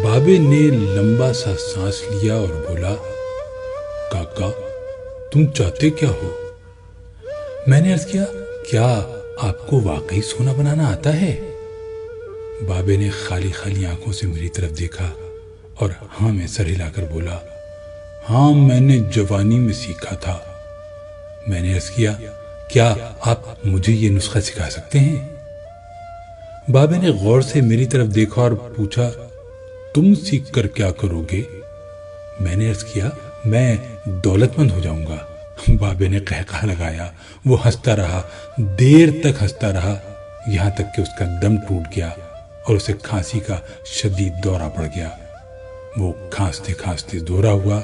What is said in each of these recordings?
بابے نے لمبا سا سانس لیا اور بولا، کاکا تم چاہتے کیا ہو؟ میں نے عرض کیا، کیا آپ کو واقعی سونا بنانا آتا ہے؟ بابے نے خالی خالی آنکھوں سے میری طرف دیکھا اور ہاں میں سر ہلا کر بولا، ہاں میں نے جوانی میں سیکھا تھا۔ میں نے عرض کیا، کیا آپ مجھے یہ نسخہ سکھا سکتے ہیں؟ بابے نے غور سے میری طرف دیکھا اور پوچھا، تم سیکھ کر کیا کرو گے؟ میں نے عرض کیا، میں دولت مند ہو جاؤں گا۔ بابے نے قہقہ لگایا، وہ ہنستا رہا، دیر تک ہنستا رہا، یہاں تک کہ اس کا دم ٹوٹ گیا اور اسے کھانسی کا شدید دورہ پڑ گیا۔ وہ کھانستے کھانستے دورہ ہوا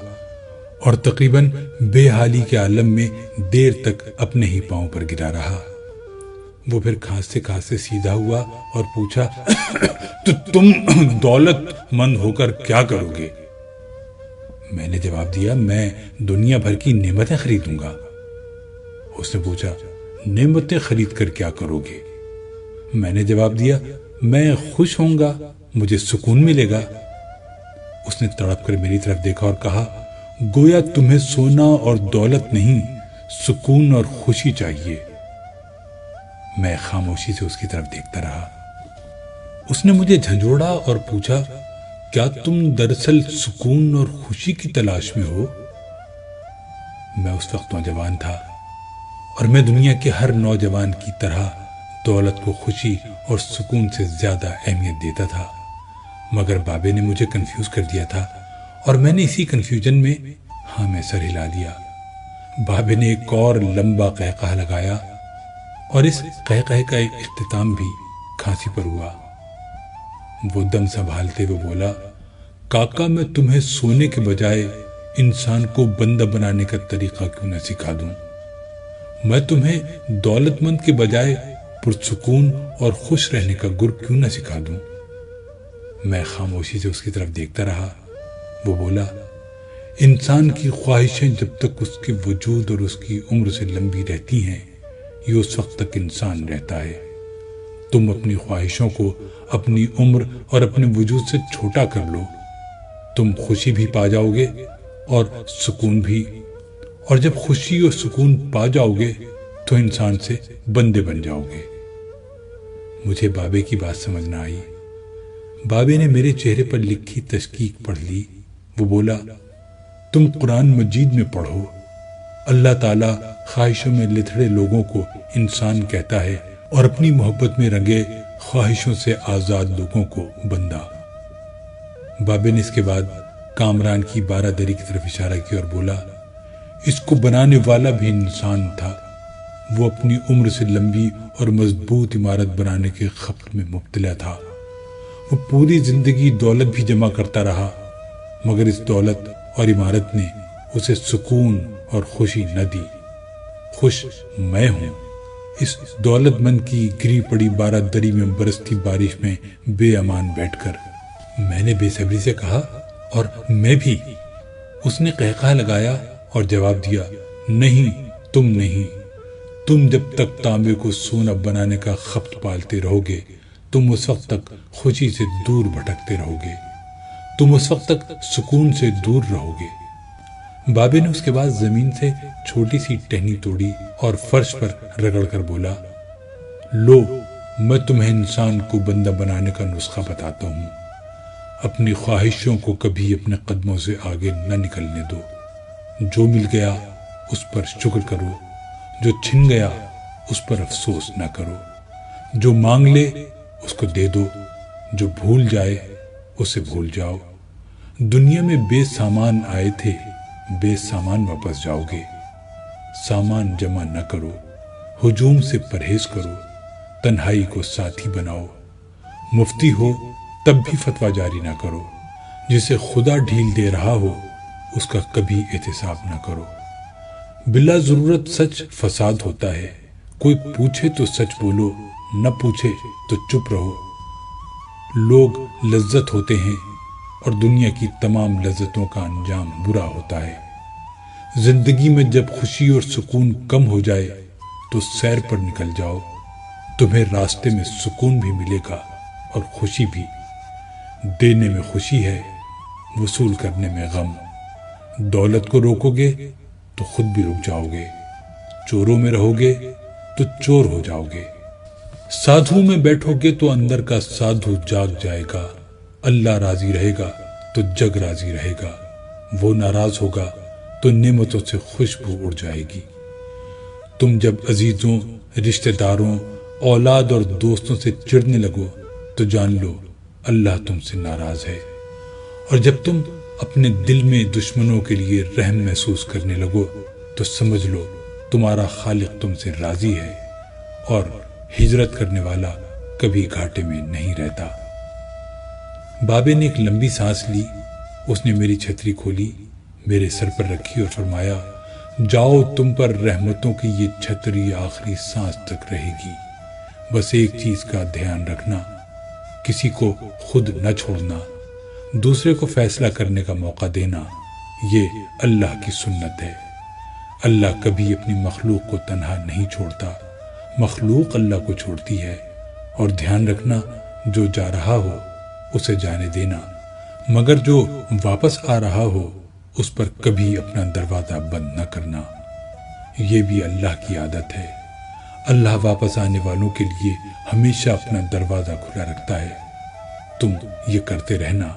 اور تقریباً بے حالی کے عالم میں دیر تک اپنے ہی پاؤں پر گرا رہا۔ وہ پھر کھانستے کھانستے سیدھا ہوا اور پوچھا، تو تم دولت مند ہو کر کیا کرو گے؟ میں نے جواب دیا، میں دنیا بھر کی نعمتیں خریدوں گا۔ اس نے پوچھا، نعمتیں خرید کر کیا کرو گے؟ میں نے جواب دیا، میں خوش ہوں گا، مجھے سکون ملے گا۔ اس نے تڑپ کر میری طرف دیکھا اور کہا، گویا تمہیں سونا اور دولت نہیں، سکون اور خوشی چاہیے۔ میں خاموشی سے اس کی طرف دیکھتا رہا۔ اس نے مجھے جھنجھوڑا اور پوچھا، کیا تم دراصل سکون اور خوشی کی تلاش میں ہو؟ میں اس وقت نوجوان تھا اور میں دنیا کے ہر نوجوان کی طرح دولت کو خوشی اور سکون سے زیادہ اہمیت دیتا تھا، مگر بابے نے مجھے کنفیوز کر دیا تھا اور میں نے اسی کنفیوژن میں ہاں میں سر ہلا دیا۔ بابے نے ایک اور لمبا قہقہ لگایا اور اس قہقہ کا اختتام بھی کھانسی پر ہوا۔ وہ دم سنبھالتے ہوئے بولا، کاکا میں تمہیں سونے کے بجائے انسان کو بندہ بنانے کا طریقہ کیوں نہ سکھا دوں؟ میں تمہیں دولت مند کے بجائے پرسکون اور خوش رہنے کا گر کیوں نہ سکھا دوں؟ میں خاموشی سے اس کی طرف دیکھتا رہا۔ وہ بولا، انسان کی خواہشیں جب تک اس کے وجود اور اس کی عمر سے لمبی رہتی ہیں، یہ اس وقت تک انسان رہتا ہے۔ تم اپنی خواہشوں کو اپنی عمر اور اپنے وجود سے چھوٹا کر لو، تم خوشی بھی پا جاؤ گے اور سکون بھی، اور جب خوشی اور سکون پا جاؤ گے تو انسان سے بندے بن جاؤ گے۔ مجھے بابے کی بات سمجھ نہ آئی۔ بابے نے میرے چہرے پر لکھی تشکیک پڑھ لی۔ وہ بولا، تم قرآن مجید میں پڑھو، اللہ تعالیٰ خواہشوں میں لتھڑے لوگوں کو انسان کہتا ہے اور اپنی محبت میں رنگے خواہشوں سے آزاد لوگوں کو بندہ۔ بابے نے اس کے بعد کامران کی بارہ دری کی طرف اشارہ کیا اور بولا، اس کو بنانے والا بھی انسان تھا، وہ اپنی عمر سے لمبی اور مضبوط عمارت بنانے کے خبر میں مبتلا تھا۔ وہ پوری زندگی دولت بھی جمع کرتا رہا، مگر اس دولت اور عمارت نے اسے سکون اور خوشی نہ دی۔ خوش میں ہوں اس دولت مند کی گری پڑی بارہ دری میں برستی بارش میں بے امان بیٹھ کر۔ میں نے بے صبری سے کہا، اور میں بھی۔ اس نے قہقہ لگایا اور جواب دیا، نہیں تم نہیں، تم جب تک تانبے کو سونا بنانے کا خبت پالتے رہو گے، تم اس وقت تک خوشی سے دور بھٹکتے رہو گے، تم اس وقت تک سکون سے دور رہو گے۔ بابے نے اس کے بعد زمین سے چھوٹی سی ٹہنی توڑی اور فرش پر رگڑ کر بولا، لو میں تمہیں انسان کو بندہ بنانے کا نسخہ بتاتا ہوں۔ اپنی خواہشوں کو کبھی اپنے قدموں سے آگے نہ نکلنے دو۔ جو مل گیا اس پر شکر کرو، جو چھن گیا اس پر افسوس نہ کرو۔ جو مانگ لے اس کو دے دو، جو بھول جائے اسے بھول جاؤ۔ دنیا میں بے سامان آئے تھے، بے سامان واپس جاؤ گے۔ سامان جمع نہ کرو، ہجوم سے پرہیز کرو، تنہائی کو ساتھی بناؤ۔ مفتی ہو تب بھی فتویٰ جاری نہ کرو، جسے خدا ڈھیل دے رہا ہو اس کا کبھی احتساب نہ کرو۔ بلا ضرورت سچ فساد ہوتا ہے، کوئی پوچھے تو سچ بولو، نہ پوچھے تو چپ رہو۔ لوگ لذت ہوتے ہیں اور دنیا کی تمام لذتوں کا انجام برا ہوتا ہے۔ زندگی میں جب خوشی اور سکون کم ہو جائے تو سیر پر نکل جاؤ، تمہیں راستے میں سکون بھی ملے گا اور خوشی بھی۔ دینے میں خوشی ہے، وصول کرنے میں غم۔ دولت کو روکو گے تو خود بھی رک جاؤ گے، چوروں میں رہو گے تو چور ہو جاؤ گے۔ سادھو میں بیٹھو گے تو اندر کا سادھو جاگ جائے گا۔ اللہ راضی رہے گا تو جگ راضی رہے گا، وہ ناراض ہوگا تو نعمتوں سے خوشبو اڑ جائے گی۔ تم جب عزیزوں، رشتہ داروں، اولاد اور دوستوں سے چڑھنے لگو تو جان لو اللہ تم سے ناراض ہے، اور جب تم اپنے دل میں دشمنوں کے لیے رحم محسوس کرنے لگو تو سمجھ لو تمہارا خالق تم سے راضی ہے، اور ہجرت کرنے والا کبھی گھاٹے میں نہیں رہتا۔ بابے نے ایک لمبی سانس لی، اس نے میری چھتری کھولی، میرے سر پر رکھی اور فرمایا، جاؤ، تم پر رحمتوں کی یہ چھتری آخری سانس تک رہے گی۔ بس ایک چیز کا دھیان رکھنا، کسی کو خود نہ چھوڑنا، دوسرے کو فیصلہ کرنے کا موقع دینا، یہ اللہ کی سنت ہے۔ اللہ کبھی اپنی مخلوق کو تنہا نہیں چھوڑتا، مخلوق اللہ کو چھوڑتی ہے۔ اور دھیان رکھنا، جو جا رہا ہو اسے جانے دینا، مگر جو واپس آ رہا ہو اس پر کبھی اپنا دروازہ بند نہ کرنا، یہ بھی اللہ کی عادت ہے۔ اللہ واپس آنے والوں کے لیے ہمیشہ اپنا دروازہ کھلا رکھتا ہے۔ تم یہ کرتے رہنا،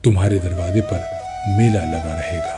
تمہارے دروازے پر میلہ لگا رہے گا۔